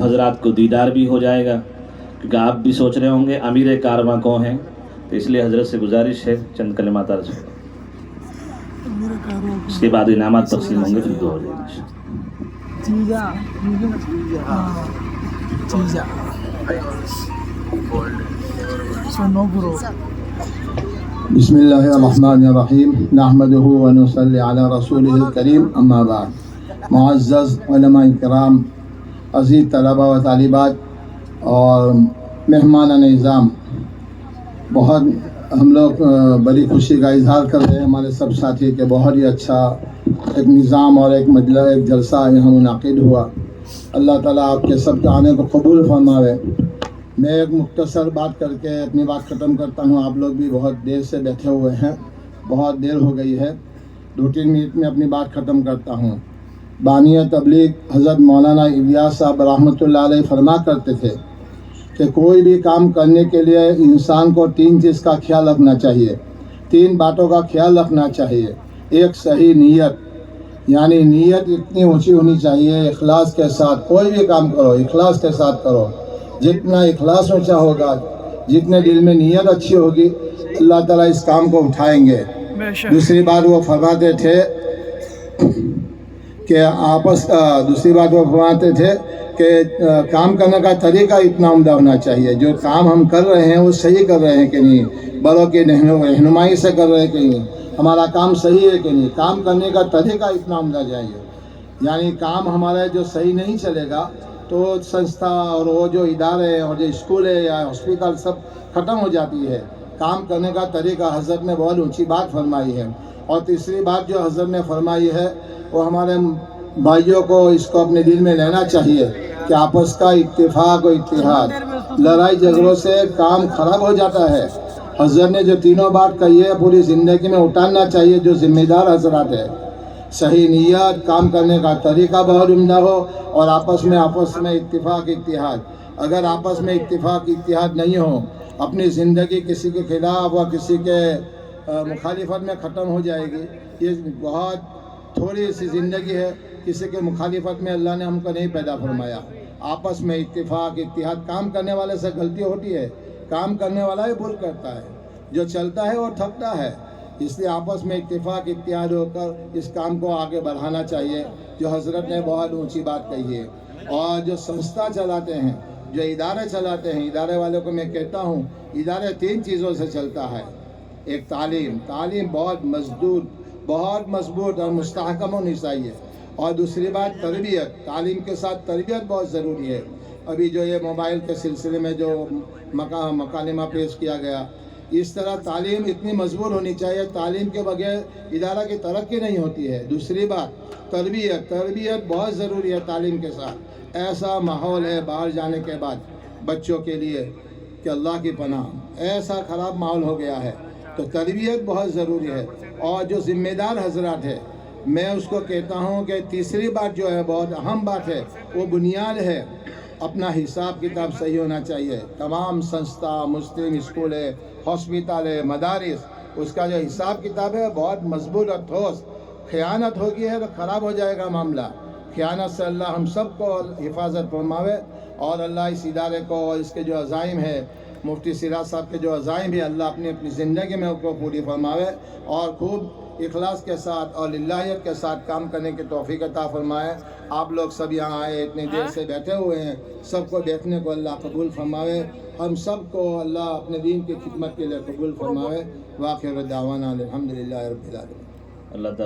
حضرات کو دیدار بھی ہو جائے گا، کیونکہ آپ بھی سوچ رہے ہوں گے امیر کارواں کون ہیں، تو اس لیے حضرت سے گزارش ہے چند کلمات عرض کریں، اس کے بعد انعامات تقسیم ہوں گے، پھر دعا ہو جائے گی۔ بسم اللہ الرحمن الرحیم نحمده ونصلی علی رسولہ الکریم اما بعد۔ معزز علماء کرام، عزیز طلبہ و طالبات اور مہمان نظام، بہت ہم لوگ بڑی خوشی کا اظہار کر رہے ہیں ہمارے سب ساتھی کہ بہت ہی اچھا ایک نظام اور ایک مجلس، ایک جلسہ یہاں منعقد ہوا۔ اللہ تعالیٰ آپ کے سب کے آنے کو قبول فرماوے۔ میں ایک مختصر بات کر کے اپنی بات ختم کرتا ہوں، آپ لوگ بھی بہت دیر سے بیٹھے ہوئے ہیں، بہت دیر ہو گئی ہے، 2-3 منٹ میں اپنی بات ختم کرتا ہوں۔ بانی تبلیغ حضرت مولانا الیاس صاحب رحمۃ اللہ علیہ فرما کرتے تھے کہ کوئی بھی کام کرنے کے لیے انسان کو 3 چیز کا خیال رکھنا چاہیے، 3 باتوں کا خیال رکھنا چاہیے۔ ایک صحیح نیت، یعنی نیت اتنی اونچی ہونی چاہیے، اخلاص کے ساتھ کوئی بھی کام کرو، اخلاص کے ساتھ کرو۔ جتنا اخلاص اونچا ہوگا، جتنے دل میں نیت اچھی ہوگی، اللہ تعالیٰ اس کام کو اٹھائیں گے۔ دوسری بات وہ فرماتے تھے کہ کام کرنے کا طریقہ اتنا عمدہ ہونا چاہیے، جو کام ہم کر رہے ہیں وہ صحیح کر رہے ہیں کہ نہیں، بڑوں کی رہنمائی سے کر رہے ہیں کہ نہیں، ہمارا کام صحیح ہے کہ نہیں، کام کرنے کا طریقہ اتنا عمدہ چاہیے۔ یعنی کام ہمارا جو صحیح نہیں چلے گا تو سنستھا اور وہ جو ادارے اور جو اسکول ہے یا ہاسپٹل سب ختم ہو جاتی ہے۔ کام کرنے کا طریقہ حضرت نے بہت اونچی بات فرمائی ہے۔ اور تیسری بات جو حضرت نے فرمائی ہے وہ ہمارے بھائیوں کو اس کو اپنے دل میں لینا چاہیے کہ آپس کا اتفاق و اتحاد، لڑائی جھگڑوں سے کام خراب ہو جاتا ہے۔ حضرت نے جو تینوں بات کہی ہے پوری زندگی میں اتارنا چاہیے جو ذمہ دار حضرات ہے۔ صحیح نیت، کام کرنے کا طریقہ بہت عمدہ ہو، اور آپس میں اتفاق اتحاد۔ اگر آپس میں اتفاق اتحاد نہیں ہو، اپنی زندگی کسی کے خلاف اور کسی کے مخالفت میں ختم ہو جائے گی۔ یہ بہت تھوڑی سی زندگی ہے، کسی کے مخالفت میں اللہ نے ہم کو نہیں پیدا فرمایا۔ آپس میں اتفاق اتحاد، کام کرنے والے سے غلطی ہوتی ہے، کام کرنے والا ہی بھول کرتا ہے، جو چلتا ہے وہ تھکتا ہے۔ اس لیے آپس میں اتفاق اتحاد ہو کر اس کام کو آگے بڑھانا چاہیے، جو حضرت نے بہت اونچی بات کہی ہے۔ اور جو سنستھا چلاتے ہیں، جو ادارے چلاتے ہیں، ادارے والوں کو میں کہتا ہوں، ادارے 3 چیزوں سے چلتا ہے۔ ایک تعلیم بہت مضبوط اور مستحکم ہونی چاہیے، اور دوسری بات تربیت، تعلیم کے ساتھ تربیت بہت ضروری ہے۔ ابھی جو یہ موبائل کے سلسلے میں جو مکالمہ پیش کیا گیا، اس طرح تعلیم اتنی مضبوط ہونی چاہیے، تعلیم کے بغیر ادارہ کی ترقی نہیں ہوتی ہے۔ دوسری بات تربیت بہت ضروری ہے تعلیم کے ساتھ۔ ایسا ماحول ہے باہر جانے کے بعد بچوں کے لیے کہ اللہ کی پناہ، ایسا خراب ماحول ہو گیا ہے، تو تربیت بہت ضروری ہے۔ اور جو ذمہ دار حضرات ہے، میں اس کو کہتا ہوں کہ تیسری بات جو ہے بہت اہم بات ہے، وہ بنیاد ہے، اپنا حساب کتاب صحیح ہونا چاہیے۔ تمام سنستھا، مسلم اسکول ہے، ہاسپٹل ہے، مدارس، اس کا جو حساب کتاب ہے بہت مضبوط اور ٹھوس۔ خیانت ہوگی ہے تو خراب ہو جائے گا معاملہ۔ خیانت سے اللہ ہم سب کو حفاظت فرماوے، اور اللہ اس ادارے کو اور اس کے جو عزائم ہے، مفتی سراج صاحب کے جو عزائم بھی اللہ اپنی زندگی میں ان کو پوری فرماوے، اور خوب اخلاص کے ساتھ اور للہیت کے ساتھ کام کرنے کی توفیق عطا فرمائے۔ آپ لوگ سب یہاں آئے، اتنی دیر سے بیٹھے ہوئے ہیں، سب کو بیٹھنے کو اللہ قبول فرماوے، ہم سب کو اللہ اپنے دین کی خدمت کے لیے قبول فرماوے۔ وآخر دعوانا الحمدللہ رب العالمین۔ اللہ تعالیٰ